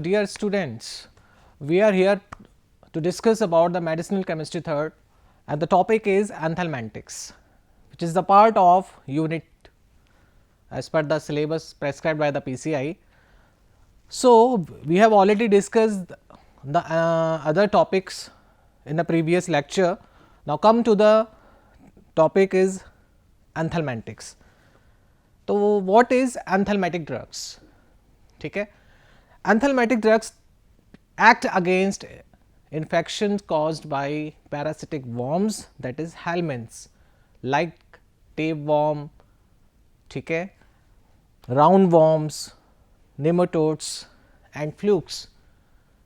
dear students, we are here to discuss about the medicinal chemistry third, and the topic is anthelmintics, which is the part of unit as per the syllabus prescribed by the PCI. So, we have already discussed the other topics in the previous lecture. Now, come to the topic is anthelmintics. So, what is anthelmintic drugs? ठीक है, anthelmintic drugs act against infections caused by parasitic worms, that is helminths, like tapeworm, ठीक है, roundworms, nematodes and flukes.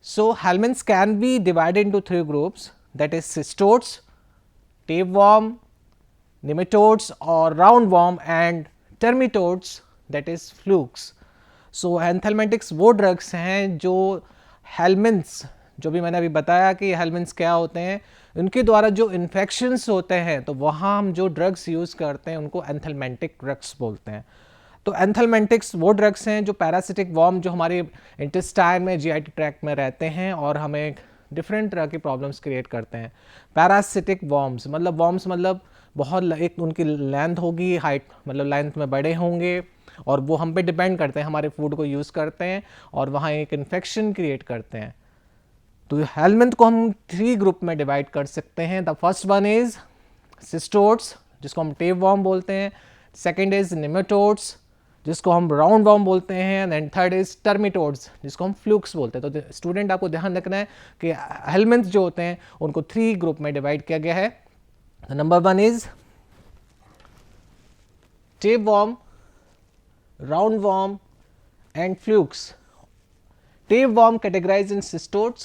So, helminths can be divided into three groups, that is cystodes, tapeworm, nematodes or roundworm and termitodes, that is flukes. सो एंथेलमेंटिक्स वो drugs हैं जो हेलमिंथ्स, जो भी मैंने अभी बताया कि हेलमिंथ्स क्या होते हैं, उनके द्वारा जो इन्फेक्शंस होते हैं तो वहाँ हम जो ड्रग्स यूज़ करते हैं उनको एंथेलमेंटिक ड्रग्स बोलते हैं. तो एंथेलमेंटिक्स वो ड्रग्स हैं जो पैरासिटिक वर्म जो हमारे इंटेस्टाइन में जीआईटी ट्रैक्ट में रहते हैं और हमें डिफरेंट तरह की प्रॉब्लम्स क्रिएट करते हैं. पैरासिटिक वर्म्स मतलब बहुत एक उनकी लेंथ होगी, हाइट मतलब लेंथ में बड़े होंगे और वो हम पे डिपेंड करते हैं, हमारे फूड को यूज़ करते हैं और वहाँ एक इन्फेक्शन क्रिएट करते हैं. तो हेलमिंथ को हम थ्री ग्रुप में डिवाइड कर सकते हैं. The first one is cestodes जिसको हम टेपवर्म बोलते हैं, सेकंड इज नेमेटोड्स जिसको हम राउंड वर्म बोलते हैं, एंड थर्ड इज टर्मिटोड्स जिसको हम फ्लूक्स बोलते हैं. तो स्टूडेंट आपको ध्यान रखना है कि हेलमिंथ जो होते हैं उनको थ्री ग्रुप में डिवाइड किया गया है. Number one is tapeworm, roundworm and flukes. Tapeworm categorized in cystodes,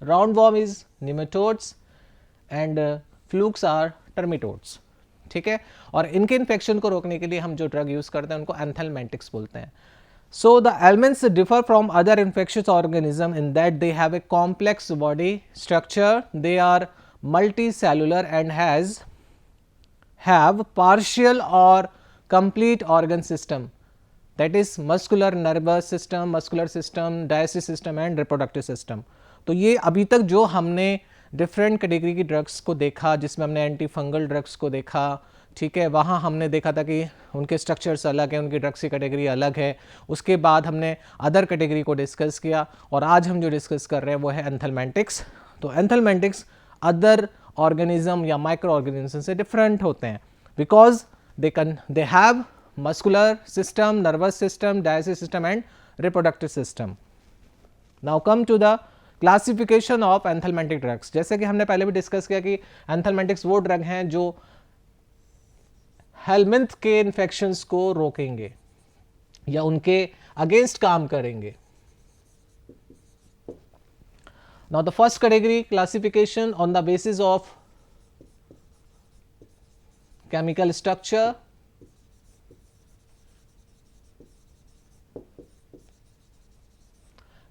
roundworm is nematodes and flukes are termitodes. ठीक है, और इनके इन्फेक्शन को रोकने के लिए हम जो ड्रग यूज़ करते हैं उनको एंथेलमेंटिक्स बोलते हैं. So the elements differ from other infectious organism in that they have a complex body structure, they are multi cellular and have partial or complete organ system, that is muscular nervous system, muscular system, digestive system and reproductive system. तो ये अभी तक जो हमने different category की drugs को देखा, जिसमें हमने एंटी फंगल ड्रग्स को देखा, ठीक है, वहाँ हमने देखा था कि उनके स्ट्रक्चर्स अलग हैं, उनकी ड्रग्स की कैटेगरी अलग है. उसके बाद हमने अदर कैटेगरी को डिस्कस किया और आज हम जो डिस्कस कर रहे हैं वो है एंथेलमेंटिक्स. तो एंथेलमेंटिक्स अदर ऑर्गेनिज्म या माइक्रो ऑर्गेनिज्म से डिफरेंट होते हैं because they have muscular system, nervous system, digestive system and reproductive system. Now come to the classification of anthelmintic drugs. जैसे कि हमने पहले भी डिस्कस किया कि एंथेलमेंटिक्स वो ड्रग हैं जो हेलमिंथ के इन्फेक्शंस को रोकेंगे या उनके अगेंस्ट काम करेंगे. Now the first category classification on the basis of chemical structure.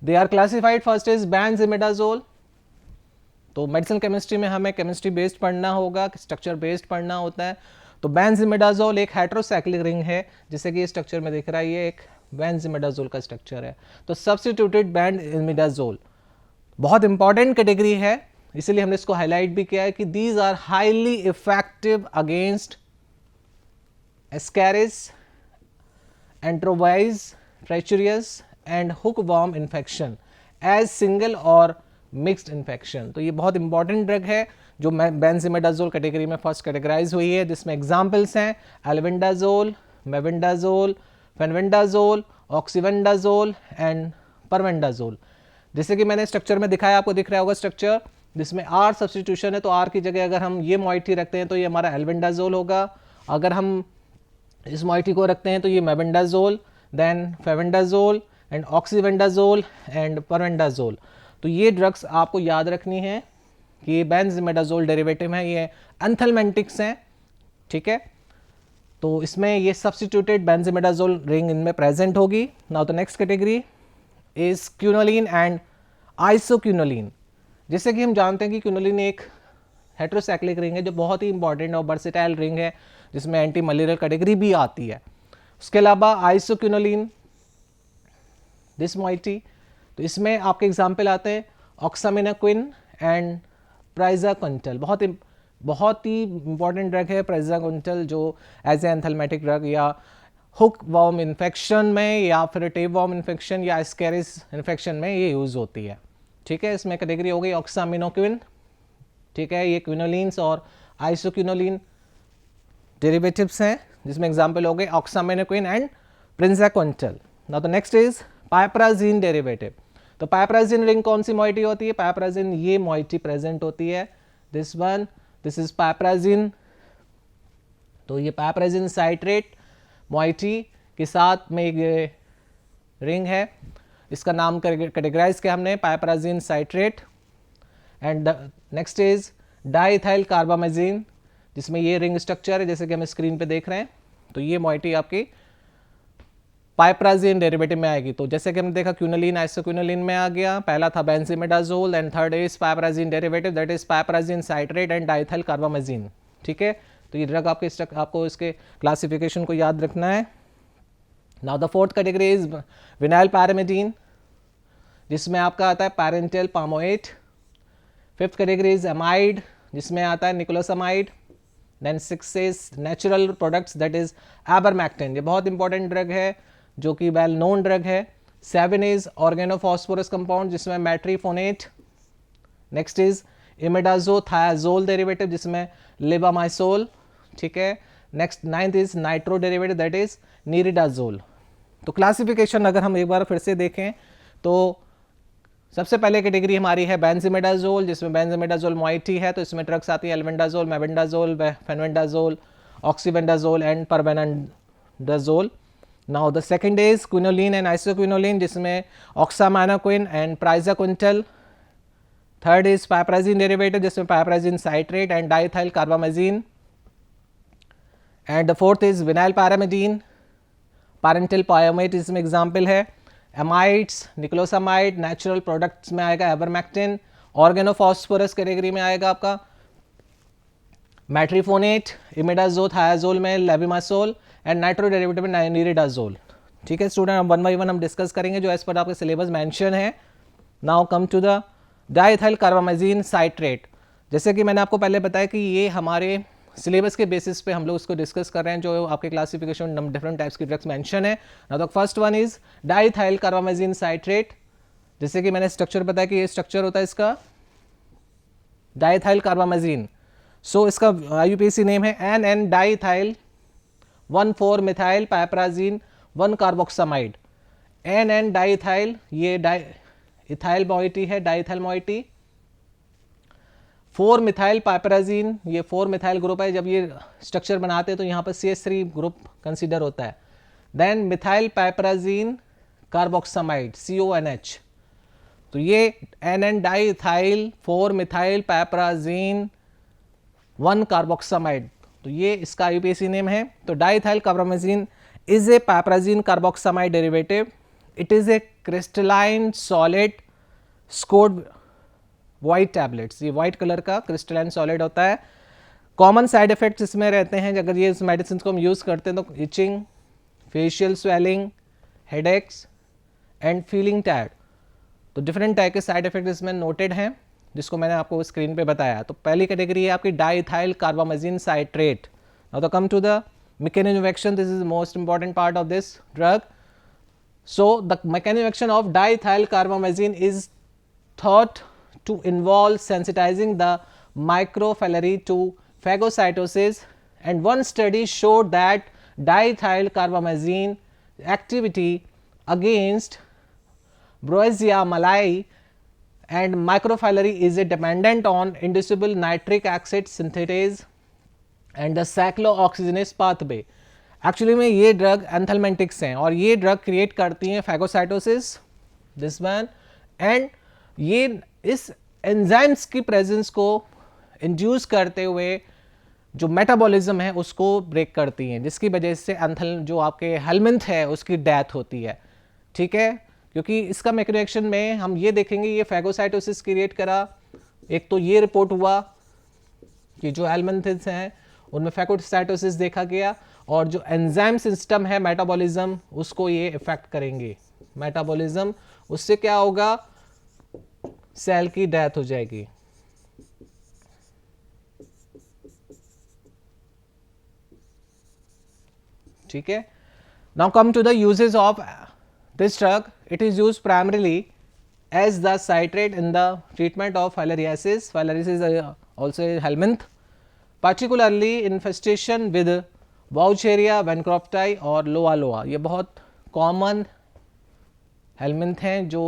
They are classified first is benzimidazole. तो मेडिसिनल केमिस्ट्री में हमें केमिस्ट्री बेस्ड पढ़ना होगा, स्ट्रक्चर बेस्ड पढ़ना होता है. तो बेंजिमिडाजोल एक हेटेरोसाइक्लिक रिंग है, जैसे कि ये स्ट्रक्चर में दिख रहा है, ये एक बेंजिमिडाजोल का स्ट्रक्चर है. तो सब्स्टिट्यूटेड बेंजिमिडाजोल बहुत इंपॉर्टेंट कैटेगरी है, इसीलिए हमने इसको हाईलाइट भी किया है कि these are highly effective against ascaris, enterobius, trichuris and hookworm infection as single और मिक्स्ड इन्फेक्शन. तो ये बहुत इंपॉर्टेंट ड्रग है जो बेंजिमिडाजोल कैटेगरी में फर्स्ट कैटेगराइज हुई है, जिसमें एग्जांपल्स हैं albendazole, mebendazole, fenbendazole, oxibendazole and parbendazole. जैसे कि मैंने स्ट्रक्चर में दिखाया, आपको दिख रहा होगा स्ट्रक्चर जिसमें आर सब्स्टिट्यूशन है, तो आर की जगह अगर हम ये मोइटी रखते हैं तो ये हमारा एल्बेंडाजोल होगा, अगर हम इस मोइटी को रखते हैं तो ये मेबेंडाजोल, देन फेवेंडाजोल एंड ऑक्सीवेंडाजोल एंड परवेंडाजोल. तो ये ड्रग्स आपको याद रखनी है कि ये बेंजिमिडाजोल डेरिवेटिव है, ये एंथेलमेंटिक्स हैं. ठीक है, तो इसमें ये सब्स्टिट्यूटेड बेंजिमिडाजोल रिंग इनमें प्रेजेंट होगी. Now the next category is quinoline and isoquinoline. जैसे कि हम जानते हैं कि क्यूनोलिन एक हेटेरोसाइक्लिक रिंग है जो बहुत ही इंपॉर्टेंट और वर्सेटाइल रिंग है, जिसमें एंटी मलेरियल कैटेगरी भी आती है. उसके अलावा आइसोक्यूनोलिन, दिस मोइटी, तो इसमें आपके एग्जाम्पल आते हैं ऑक्सामिनाक्विन एंड प्राइज़ाक्विंटल। बहुत ही इंपॉर्टेंट ड्रग है प्राइज़ाक्विंटल, जो एज ए एंथेल्मेटिक ड्रग या हुक वॉर्म इन्फेक्शन में या फिर टेप वॉर्म इन्फेक्शन या स्कैरिस इन्फेक्शन में ये यूज़ होती है। ठीक है, इसमें कैटेगरी हो गई ऑक्सामिनोक्विन। ठीक है, ये क्विनोलिन्स और आइसोक्विनोलिन डेरिवेटिव्स हैं, जिसमें एग्जाम्पल हो गए oxamniquine and praziquantel. Now the next is piperazine derivative. तो पाइपराजिन रिंग कौन सी मोइटी होती है? पाइपराजिन ये मोइटी प्रेजेंट होती है, दिस वन, दिस इज पाइपराजिन। तो ये पाइपराजिन साइट्रेट मोइटी के साथ में एक रिंग है, इसका नाम कैटेगराइज किया हमने piperazine citrate. And next is diethylcarbamazine, जिसमें ये रिंग स्ट्रक्चर है जैसे कि हम स्क्रीन पे देख रहे हैं। तो ये मोइटी आपकी पाइपराजिन डेरिवेटिव में आएगी। तो जैसे कि हमने देखा क्विनोलिन आइसोक्विनोलिन में आ गया, पहला था benzimidazole and third is piperazine derivative that is piperazine citrate and diethylcarbamazine. ठीक है, तो ये ड्रग आपको इसके क्लासिफिकेशन को याद रखना है। Now the fourth category is vinyl pyrimidine, जिसमें आपका आता है pyrantel pamoate. Fifth category is amide, जिसमें आता है niclosamide. Then six is natural products that is avermectin, ये बहुत इंपॉर्टेंट ड्रग है जो कि वेल नोन ड्रग है। सेवन इज ऑर्गेनोफॉस्फोरस कंपाउंड, जिसमें metrifonate. Next is imidazothiazole derivative, जिसमें लिबामाइसोल। ठीक है, next ninth is nitro derivative that is niridazole. तो क्लासिफिकेशन अगर हम एक बार फिर से देखें तो सबसे पहले कैटेगरी हमारी है बेंजीमेडाजोल, जिसमें बेंजीमेडाजोल मोइटी है, तो इसमें ड्रग्स आती है albendazole, mebendazole, fenbendazole, oxibendazole and parbendazole. Now the second is quinoline and isoquinoline, जिसमें oxamniquine and praziquantel. Third is piperazine derivative, जिसमें piperazine citrate and diethylcarbamazine. And the fourth is vinyl pyrimidine, pyrantel pamoate, इसमें example है amides, निकोलोसामाइड। Natural products में आएगा एबरमैक्टिन। Organophosphorus category में आएगा आपका मैट्रीफोनेट। इमिडाजोथायाजोल में लेविमासोल एंड नाइट्रो डेरिवेटिव में नीरिडाजोल। ठीक है स्टूडेंट, वन बाई वन हम डिस्कस करेंगे जो एज पर आपके सिलेबस मेंशन है। Now come to the diethyl carbamazine citrate. जैसे कि मैंने आपको पहले बताया कि ये हमारे सिलेबस के बेसिस पे हम लोग इसको डिस्कस कर रहे हैं, जो आपके क्लासिफिकेशन डिफरेंट टाइप्स की ड्रग्स मेंशन है। Now the first one is diethyl carbamazine citrate. जैसे कि मैंने स्ट्रक्चर बताया कि ये स्ट्रक्चर होता है इसका डाइथाइल कार्बामेजिन। सो इसका IUPAC नेम है NN diethyl 1,4 methyl piperazine 1 carboxamide. NN diethyl, ये इथाइल मोइटी है, डाइथाइल मोइटी। 4 मिथाइल पाइपराजिन, ये 4 मिथाइल ग्रुप है, जब ये स्ट्रक्चर बनाते हैं तो यहाँ पर CH3 ग्रुप कंसीडर होता है। Then methyl piperazine carboxamide CONH, तो ये NN diethyl 4 methyl piperazine 1 carboxamide, तो ये इसका IUPAC नेम है। तो diethylcarbamazine is a piperazine carboxamide derivative. It is a crystalline solid scored white tablets, ये वाइट कलर का क्रिस्टलाइन सॉलिड होता है। कॉमन साइड इफेक्ट्स इसमें रहते हैं अगर ये इस मेडिसिन को हम यूज़ करते हैं तो itching, facial swelling, headaches and feeling tired. तो डिफरेंट टाइप के साइड इफेक्ट इसमें नोटेड हैं, जिसको मैंने आपको स्क्रीन पे बताया। तो पहली कैटेगरी है आपकी डाइथाइल कार्बामेजिन साइट्रेट। नाउ तो come to the mechanism of action, this is the most important part of this drug. So the mechanism of action of diethyl carbamazine is thought to involve sensitizing the microvilli to phagocytosis, and one study showed that diethyl carbamazine activity against Brewisia malayi and microvilli is dependent on inducible nitric acid synthetase and the cyclooxygenase pathway. Actually में ये drug एंथेल्मेंटिक्स हैं और ये drug create करती हैं phagocytosis, this one, and ये इस enzymes की प्रेजेंस को इंड्यूस करते हुए जो मेटाबॉलिज्म है उसको ब्रेक करती हैं, जिसकी वजह से एंथल जो आपके हेलमिंथ है उसकी डेथ होती है। ठीक है, क्योंकि इसका मैकेनिज्म में हम ये देखेंगे ये फैगोसाइटोसिस क्रिएट करा। एक तो ये रिपोर्ट हुआ कि जो हेलमिंथ्स हैं उनमें फैगोसाइटोसिस देखा गया, और जो एंजाइम सिस्टम है मेटाबॉलिज्म उसको ये इफेक्ट करेंगे, मेटाबॉलिज्म उससे क्या होगा, सेल की डेथ हो जाएगी। ठीक है, now come to the uses of this drug. It is use primarily as the citrate in the treatment of filariasis. Filariasis is also a helminth, particularly infestation with Boucheria bancropti और लोआ लोआ। ये बहुत common helminth हैं जो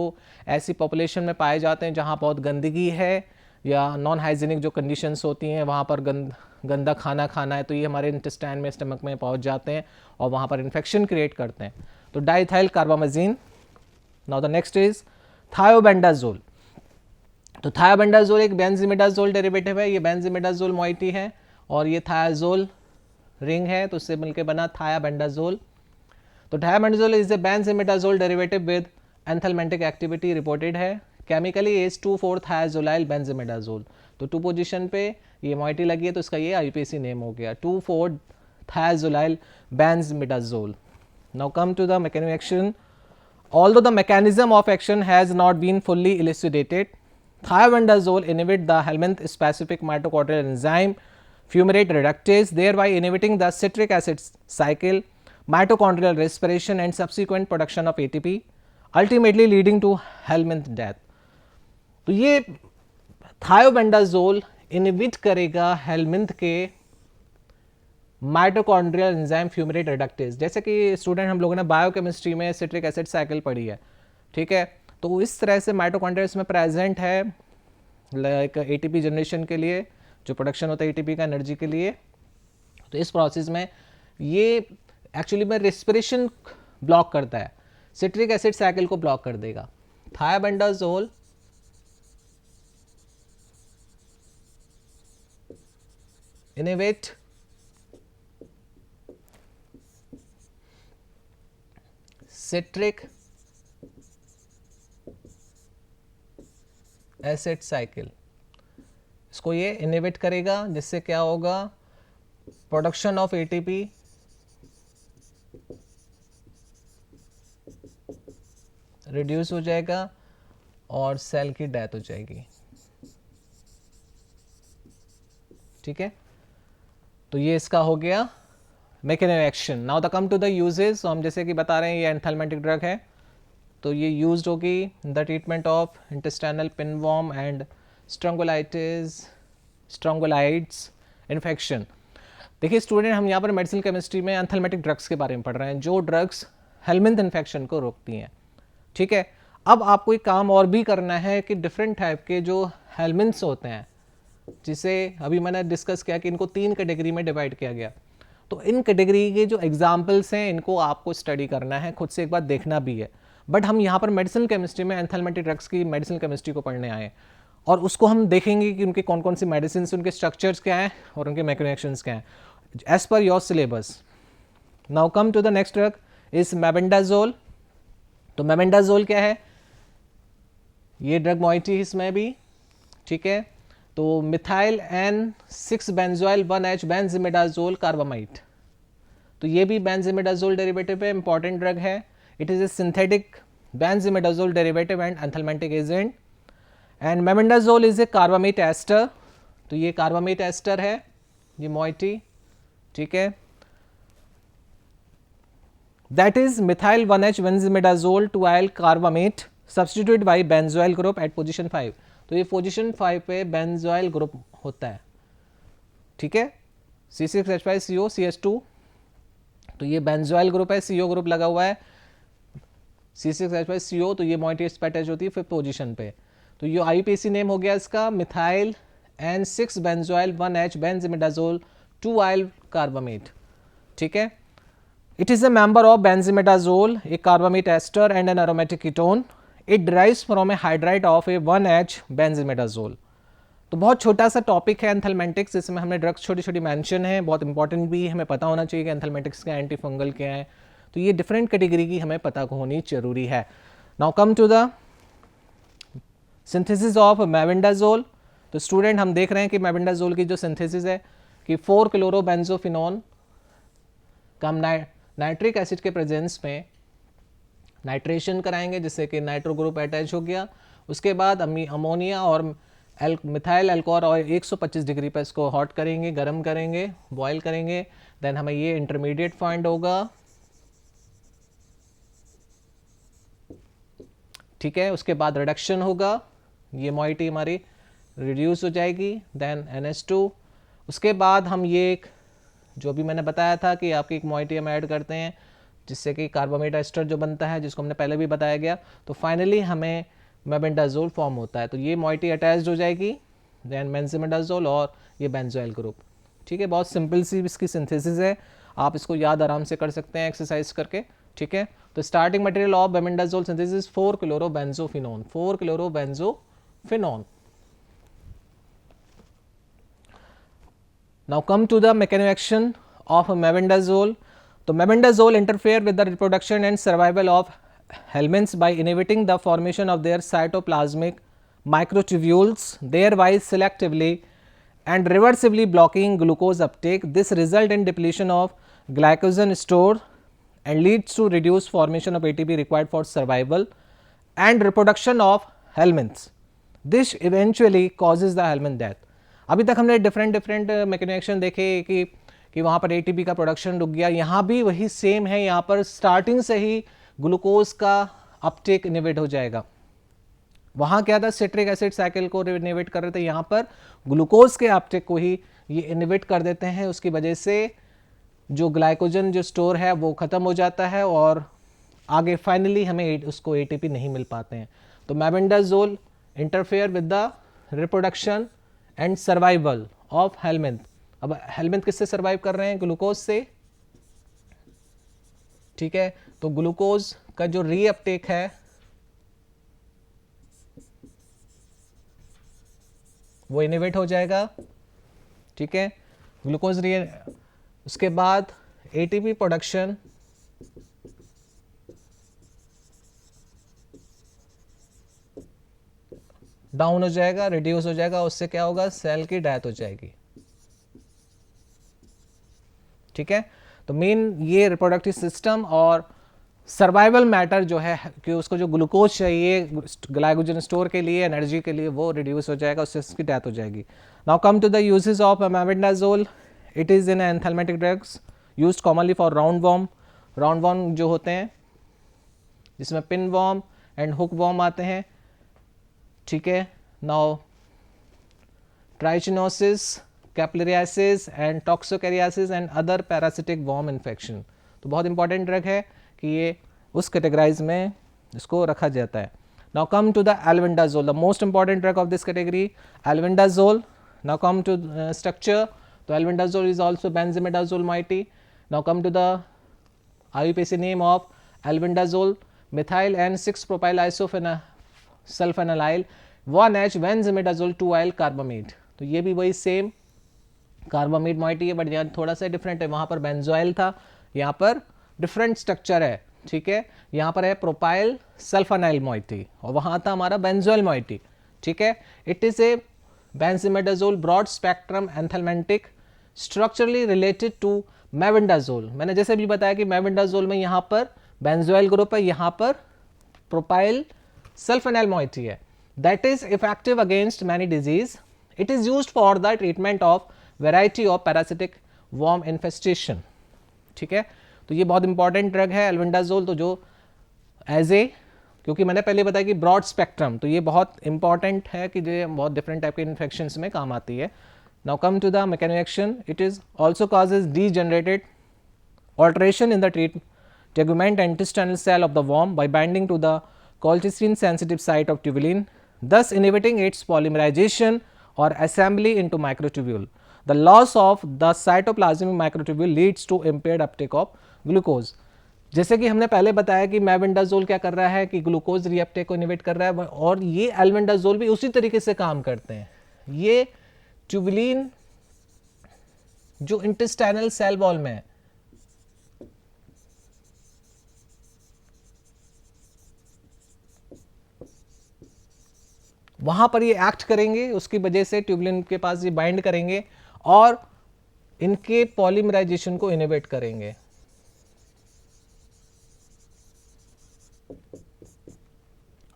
ऐसी population में पाए जाते हैं जहाँ बहुत गंदगी है या नॉन हाइजीनिक जो कंडीशंस होती हैं, वहाँ पर गंदा खाना खाना है, तो ये हमारे इंटेस्टाइन में, स्टमक में पहुँच जाते हैं और वहाँ पर इन्फेक्शन क्रिएट करते हैं। तो diethylcarbamazine. Now the next is thiabendazole. तो थायोबेंडाजोल एक बेंजीमिडाजोल डेरिवेटिव है, ये बेंजीमिडाजोल मॉइटी है और ये थायाजोल रिंग है, तो उससे मिलकर बना थायाबेंडाजोल। तो thiabendazole is a benzimidazole derivative with anthelmintic activity reported है। Chemically is thiazolyl benzimidazole. तो 2 पोजीशन पे ये मॉइटी लगी है, तो इसका ये आईपीसी नेम हो गया thiazolyl benzimidazole. Now come to the mechanism action. Although the mechanism of action has not been fully elucidated, thiobendazole inhibits the helminth specific mitochondrial enzyme fumarate reductase, thereby inhibiting the citric acid cycle, mitochondrial respiration and subsequent production of ATP, ultimately leading to helminth death. तो ये thiobendazole inhibit करेगा helminth के mitochondrial enzyme fumarate reductase. जैसे कि student हम लोगों ने biochemistry में सिट्रिक एसिड साइकिल पढ़ी है, ठीक है, तो इस तरह से माइटोकॉन्ड्रिया इसमें प्रेजेंट है, लाइक एटीपी जनरेशन के लिए जो प्रोडक्शन होता है एटीपी का एनर्जी के लिए। तो इस प्रोसेस में ये एक्चुअली में रेस्पिरेशन ब्लॉक करता है, सिट्रिक एसिड साइकिल को ब्लॉक कर देगा। थायोबेंडाजोल इनहिबिट सिट्रिक एसिड साइकिल, इसको ये इनहिबिट करेगा, जिससे क्या होगा, प्रोडक्शन ऑफ एटीपी रिड्यूस हो जाएगा और सेल की डेथ हो जाएगी। ठीक है, तो ये इसका हो गया mechanism action. Now the come to the uses. हम जैसे कि बता रहे हैं ये एंथैल्मेंटिक ड्रग है, तो ये यूज्ड होगी in the treatment of intestinal pinworm and strongyloides infection. देखिए स्टूडेंट, हम यहाँ पर मेडिसिनल केमिस्ट्री में एंथैल्मेटिक ड्रग्स के बारे में पढ़ रहे हैं, जो ड्रग्स हेलमिंथ इन्फेक्शन को रोकती हैं। ठीक है, अब आपको एक काम और भी करना है कि डिफरेंट टाइप के जो हेलमिंथ्स होते हैं, जिसे अभी मैंने डिस्कस किया कि इनको 3 कैटेगरी में डिवाइड किया गया, तो इन कैटेगरी के जो एग्जाम्पल्स हैं इनको आपको स्टडी करना है, खुद से एक बार देखना भी है। बट हम यहाँ पर मेडिसिनल केमिस्ट्री में एंथैल्मेटिक ड्रग्स की मेडिसिनल केमिस्ट्री को पढ़ने आए और उसको हम देखेंगे कि उनके कौन कौन सी मेडिसिन, उनके स्ट्रक्चर्स क्या हैं और उनके मैकेनिज्म्स क्या हैं एज पर your syllabus. Now come to the next drug is mebendazole. तो मेबेंडाजोल क्या है, ये ड्रग मॉइटी इसमें भी, ठीक है। तो methyl N6 benzoyl 1H बेंजीमिडाजोल carbamide, तो ये भी बेंजीमिडाजोल डेरिवेटिव है, इंपॉर्टेंट ड्रग है। It is a synthetic benzimidazole derivative and anthelmintic agent. And mebendazole is a carbamate ester, तो ये कार्बामेट एस्टर है, ये मॉइटी, ठीक है। That is methyl 1H benzimidazole yl carbamate substituted by benzoyl group at position 5। तो ये position 5 पे benzoyl group होता है, ठीक है, C6H5CO CH2, तो ये बेंजोइल ग्रुप है, CO ग्रुप लगा हुआ है, C6H5CO, तो ये मॉइटी इस पे अटैच होती है 5th पोजीशन पे। तो ये आईपीसी नेम हो गया इसका methyl N6 benzoyl 1H benzimidazole yl carbamate, ठीक है। It is a member of benzimidazole, a carbamate ester and an aromatic ketone. It derives from a hydride of a 1H benzimidazole. तो बहुत छोटा सा topic है एंथैल्मेंटिक्स, इसमें हमने ड्रग्स छोटी छोटी मेंशन है, बहुत इंपॉर्टेंट भी हमें पता होना चाहिए कि एंथैल्मेंटिक्स का एंटी फंगल क्या है, तो ये डिफरेंट कैटेगरी की हमें पता होनी जरूरी है। Now come to the synthesis of mebendazole. तो स्टूडेंट हम देख रहे हैं कि मेबेंडाजोल की जो सिंथेसिस है कि 4-क्लोरोबेंजोफिनोन कम नाइट्रिक एसिड के प्रेजेंस में नाइट्रेशन कराएंगे जिससे कि नाइट्रो ग्रुप अटैच हो गया। उसके बाद अमोनिया और मिथाइल अल्कोहल और 125 डिग्री पर इसको हॉट करेंगे, गर्म करेंगे, बॉयल करेंगे। देन हमें ये इंटरमीडिएट फाइंड होगा, ठीक है। उसके बाद रिडक्शन होगा, ये मॉइटी हमारी रिड्यूस हो जाएगी, देन NH2। उसके बाद हम ये एक जो भी मैंने बताया था कि आपकी एक मॉइटी हम ऐड करते हैं जिससे कि कार्बामेट एस्टर जो बनता है, जिसको हमने पहले भी बताया गया। तो फाइनली हमें मेबेंडाजोल फॉर्म होता है। तो ये मॉइटी अटैच्ड हो जाएगी, देन बेंजीमेडाजोल और ये बेंजोइल ग्रुप, ठीक है। बहुत सिंपल सी इसकी सिंथेसिस है, आप इसको याद आराम से कर सकते हैं एक्सरसाइज करके, ठीक है। तो starting material of benzimidazole synthesis chlorobenzophenone, chlorobenzophenone. Now come to the mechanism of mebendazole. So mebendazole interfere with the reproduction and survival of helminths by inhibiting the formation of their cytoplasmic microtubules, thereby selectively and reversibly blocking glucose uptake. This result in depletion of glycogen store and leads to reduced formation of ATP required for survival and reproduction of helminths. This eventually causes the helminth death. अभी तक हमने different मैकेनिक्शन देखे कि वहाँ पर ATP का production रुक गया, यहाँ भी वही सेम है। यहाँ पर स्टार्टिंग से ही ग्लूकोज का अपटेक इनिवेट हो जाएगा। वहाँ क्या था, सिट्रिक एसिड साइकिल को इनिवेट कर रहे थे, यहाँ पर ग्लूकोज के अपटेक को ही ये इनिवेट कर देते हैं। उसकी वजह से जो ग्लाइकोजन जो स्टोर है वो ख़त्म हो जाता है और आगे फाइनली हमें उसको एटीपी नहीं मिल पाते हैं। तो mebendazole interfere with the reproduction and survival of helminth. अब हेलमिंथ किससे सर्वाइव कर रहे हैं, ग्लूकोज से, ठीक है। तो ग्लूकोज का जो रीअपटेक है वो इनिवेट हो जाएगा, ठीक है। ग्लूकोज उसके बाद एटीपी प्रोडक्शन डाउन हो जाएगा, रिड्यूस हो जाएगा। उससे क्या होगा, सेल की डेथ हो जाएगी, ठीक है। तो मेन ये रिप्रोडक्टिव सिस्टम और सर्वाइवल मैटर जो है कि उसको जो ग्लूकोज चाहिए ग्लाइकोजन स्टोर के लिए, एनर्जी के लिए, वो रिड्यूस हो जाएगा, उससे उसकी डेथ हो जाएगी। Now come to the uses of mebendazole. It is in anthelmintic drugs used commonly for round worm. Round worm जो होते हैं जिसमें pin worm and hook worm आते हैं, ठीक है। Now trichinosis, capillariasis and toxocariasis and other parasitic worm infection. तो बहुत इंपॉर्टेंट ड्रग है कि ये उस कैटेगराइज में इसको रखा जाता है। Now come to the albendazole, the most important drug of this category, albendazole. Now come to structure, तो albendazole is also benzimidazole moiety. Now come to the IUPAC name of albendazole, methyl N6-propyl isosulfonyl 1H benzimidazole 2-alkyl carbamide। तो ये भी वही same कार्बामेड moiety है, but यहाँ थोड़ा सा different है। वहाँ पर बेंजोइल था, यहाँ पर डिफरेंट स्ट्रक्चर है, ठीक है। यहाँ पर है प्रोपाइल सल्फोनाइल moiety और वहाँ था हमारा बेंजोइल moiety, ठीक है। It is a benzimidazole broad spectrum anthelmintic structurally related to mebendazole. मैंने जैसे भी बताया कि मेबेंडाजोल में यहाँ पर बेंजोइल ग्रुप है, यहाँ पर प्रोपाइल सल्फोनाइल moiety है। That is effective against many disease. It is used for the treatment of variety of parasitic worm infestation, ठीक है। तो ये बहुत इंपॉर्टेंट ड्रग है एल्बेंडाजोल। तो जो एज ए, क्योंकि मैंने पहले बताया कि ब्रॉड स्पेक्ट्रम, तो ये बहुत इंपॉर्टेंट है कि जो बहुत डिफरेंट टाइप के इन्फेक्शंस में काम आती है। Now come to the mechanical action. It is also causes degenerated alteration in the tegument and intestinal cell of the worm by binding to the colchicine sensitive site of tubulin, thus inhibiting its polymerization or assembly into microtubule. The loss of the cytoplasmic microtubule leads to impaired uptake of glucose. जैसे कि हमने पहले बताया कि mebendazole क्या कर रहा है कि ग्लूकोज रीअपटेक को इनिवेट कर रहा है, और ये एल्बेंडाजोल भी उसी तरीके से काम करते हैं। ये ट्यूबुलिन जो इंटेस्टाइनल सेल वॉल में है, वहां पर ये एक्ट करेंगे, उसकी वजह से ट्यूबुलिन के पास ये बाइंड करेंगे और इनके पॉलीमराइजेशन को इनिवेट करेंगे।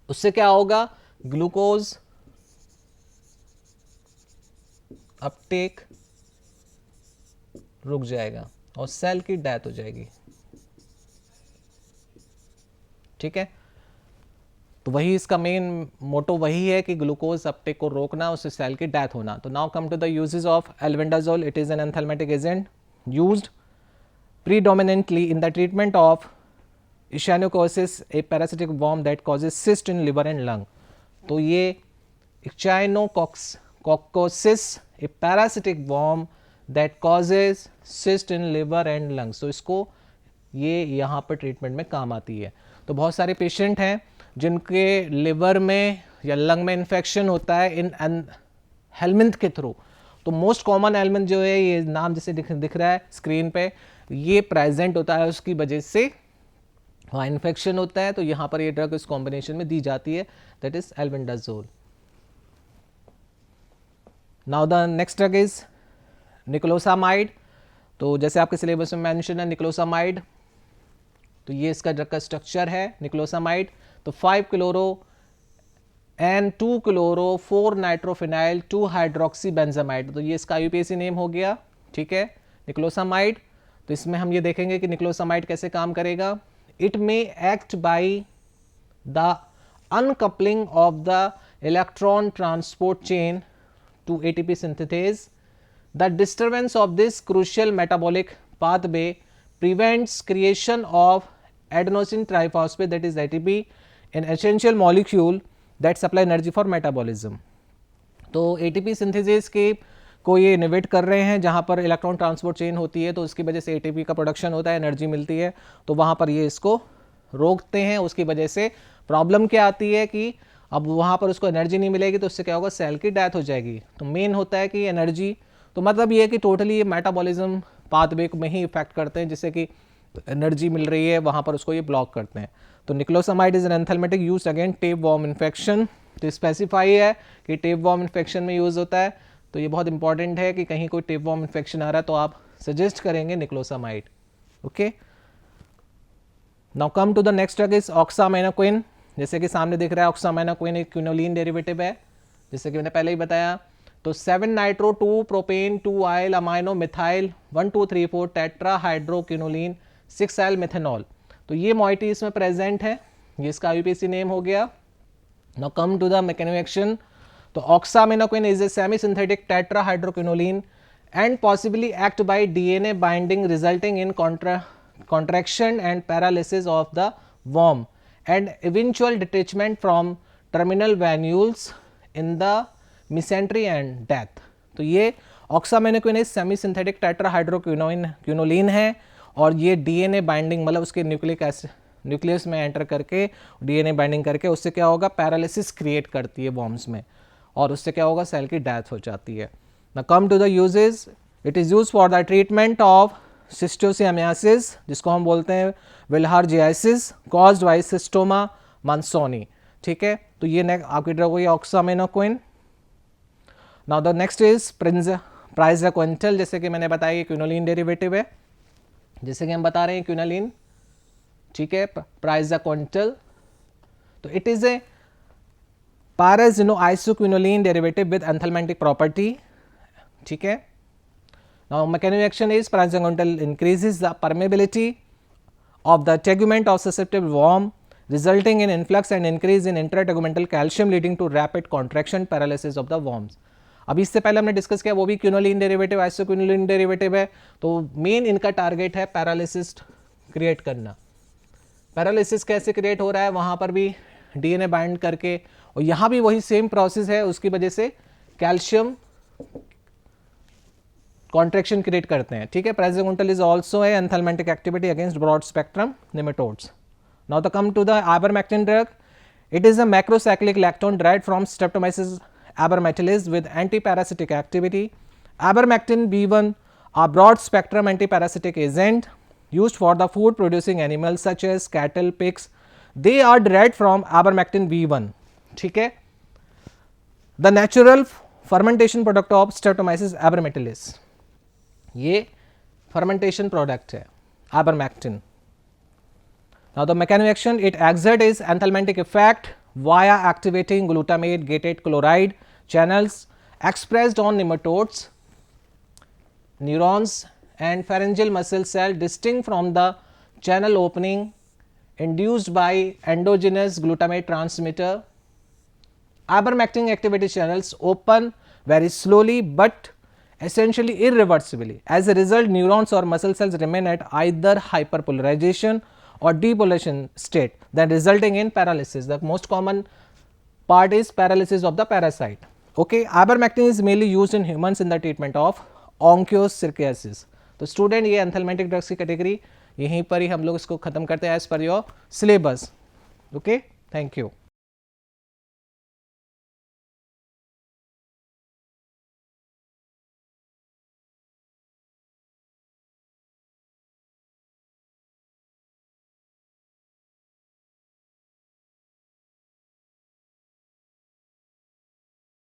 उससे क्या होगा, ग्लूकोज अपटेक रुक जाएगा और सेल की डेथ हो जाएगी। ठीक है, तो वही इसका मेन मोटो वही है कि ग्लूकोज अपटेक को रोकना, उससे सेल की डेथ होना। तो now come to the uses of albendazole. It is an anthelmintic agent used predominantly in the treatment of echinococcus, a parasitic worm that causes cyst in liver and lung. तो ये echinococcus, a parasitic worm that causes cyst in liver and lungs. तो इसको ये यहाँ पर treatment में काम आती है। तो बहुत सारे पेशेंट हैं जिनके लिवर में या लंग में इन्फेक्शन होता है इन हेलमिंथ के थ्रू। तो मोस्ट कॉमन हेलमिंथ जो है, ये नाम जैसे दिख रहा है स्क्रीन पे, ये प्रेजेंट होता है, उसकी वजह से वहाँ इन्फेक्शन होता है। तो यहाँ पर ये ड्रग इस कॉम्बिनेशन में दी जाती है, that is albendazole. Now the next drug is niclosamide. तो जैसे आपके सिलेबस में मेंशन है निक्लोसामाइड, तो ये इसका ड्रग का स्ट्रक्चर है निक्लोसामाइड। तो 5 chloro and 2 chloro 4 nitrophenyl 2 hydroxy benzamide. तो ये इसका यूपीएससी नेम हो गया। ठीक है, निक्लोसामाइड। तो इसमें हम ये देखेंगे कि निक्लोसामाइड कैसे काम करेगा। It may act by the uncoupling of the electron transport chain to ATP synthesis. The disturbance of this crucial metabolic pathway prevents creation of adenosine triphosphate, that is ATP, an essential molecule that supply energy for metabolism. तो ATP synthesis के को ये innovate कर रहे हैं, जहाँ पर electron transport chain होती है, तो उसकी वजह से ATP का प्रोडक्शन होता है, एनर्जी मिलती है। तो वहाँ पर ये इसको रोकते हैं। उसकी वजह से प्रॉब्लम क्या आती है कि अब वहाँ पर उसको एनर्जी नहीं मिलेगी, तो उससे क्या होगा, सेल की डेथ हो जाएगी। तो मेन होता है कि एनर्जी, तो मतलब ये है कि टोटली ये मेटाबॉलिज्म पाथवे में ही इफेक्ट करते हैं, जिससे कि एनर्जी मिल रही है वहाँ पर उसको ये ब्लॉक करते हैं। तो niclosamide is an anthelmintic used again tape worm infection. तो स्पेसिफाई है कि टेप वॉर्म इन्फेक्शन में यूज़ होता है। तो ये बहुत इंपॉर्टेंट है कि कहीं कोई टेप वॉर्म इन्फेक्शन आ रहा है तो आप सजेस्ट करेंगे niclosamide. Okay, now come to the next drug is oxamniquine. जैसे कि सामने दिख रहा है, ऑक्सामाइनाक्विन एक क्विनोलिन डेरिवेटिव है, जैसे कि मैंने पहले ही बताया। तो 7 nitro 2 propane 2 yl amino methyl 1 2 3 4 tetra hydroquinoline 6 yl methanol. तो ये मॉइटी इसमें प्रेजेंट है, ये इसका यूपीएससी नेम हो गया। Now come to the mechanism action. तो oxamniquine is a semi synthetic tetra hydroquinoline and possibly act by DNA binding resulting in contraction and paralysis of the worm and eventual detachment from terminal vanules in the mesentery and death. तो ये ऑक्सामाइनाक्विन semi synthetic टेट्राहाइड्रोक्विनोलिन है और ये DNA binding, मतलब उसके nucleus में enter करके DNA binding करके उससे क्या होगा, पैरालिसिस क्रिएट करती है वॉर्म्स में, और उससे क्या होगा, सेल की डेथ हो जाती है। Now come to the uses. It is use for the treatment of schistosomiasis, जिसको हम बोलते हैं bilharziasis, caused by schistosoma mansoni. ठीक है, तो ये आपकी ड्रग हुई oxamniquine. Now the next is praziquantel. जैसे कि मैंने बताया कि क्विनोलिन डेरिवेटिव है, जैसे कि हम बता रहे हैं क्विनोलिन। ठीक है, प्राइज़ाक्विंटल। तो it is a pyrazinoisoquinoline derivative with anthelmintic property. ठीक है, now mechanism action is praziquantel increases the permeability of the tegument of susceptible worm, resulting in influx and increase in intrategumental calcium leading to rapid contraction paralysis of the worms. अभी इससे पहले हमने discuss किया, वो भी quinoline derivative isoquinoline derivative है। तो main इनका टारगेट है पैरालिसिस क्रिएट करना। पैरालिसिस कैसे क्रिएट हो रहा है, वहाँ पर भी डीएनए बाइंड करके, और यहाँ भी वही सेम प्रोसेस है, उसकी वजह से कैल्शियम कॉन्ट्रैक्शन क्रिएट करते हैं। ठीक है, प्राइज़ाक्विंटल इज ऑल्सो है anthelmintic activity against broad spectrum nematodes. Now the come to the avermectin drug. It is a macrocyclic lactone derived from Streptomyces abermatilis with antiparasitic activity. Abermectin B1, a broad spectrum antiparasitic agent used for the food producing animals such as cattle, pigs. They are derived from Abermectin B1. ठीक है, the natural fermentation product of Streptomyces abermatilis. ये fermentation product है avermectin. Now the mechanism action, it exert is anthelmintic effect via activating glutamate gated chloride channels expressed on nematodes, neurons and pharyngeal muscle cell distinct from the channel opening induced by endogenous glutamate transmitter. Ivermectin activity channels open very slowly but essentially irreversibly. As a result, neurons or muscle cells remain at either hyperpolarization or depolarization state, then resulting in paralysis. The most common part is paralysis of the parasite. Okay, ivermectin is mainly used in humans in the treatment of onchocerciasis. तो student ये एंथेल्मेंटिक drugs की category यहीं पर ही हम लोग इसको खत्म करते हैं एज पर your syllabus. Okay, thank you.